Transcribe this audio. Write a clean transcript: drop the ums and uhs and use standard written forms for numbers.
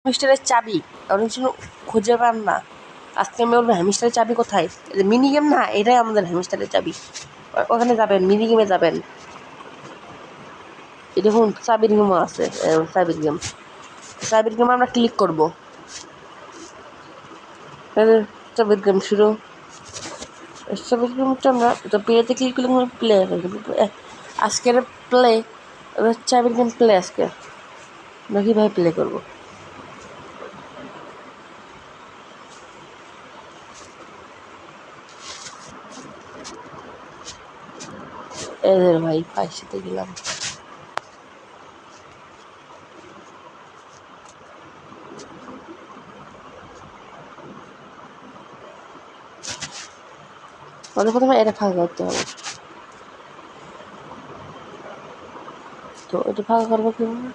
হ্যামস্টারের চাবি অনেক সময় খুঁজে পান না। আজকে আমি বলবো হ্যামস্টারের চাবি কোথায়। মিনি গেম না, এটাই আমাদের হ্যামস্টারের চাবি। ওখানে যাবেন, মিনি গেমে যাবেন। এই দেখুন চাবির গেমও আছে। চাবির গেম আমরা ক্লিক করবো। চাবির গেম শুরু। চাবির গেমটা আমরা প্লেতে ক্লিক করলে প্লে আজকের প্লে চাবির গেম প্লে আজকে আমরা কীভাবে প্লে করবো। এদের ভাই ফাইসিতে গেলাম। প্রথমে এটা ফাঁকা করতে হবে। তো এটা ফাঁকা করবো কীভাবে।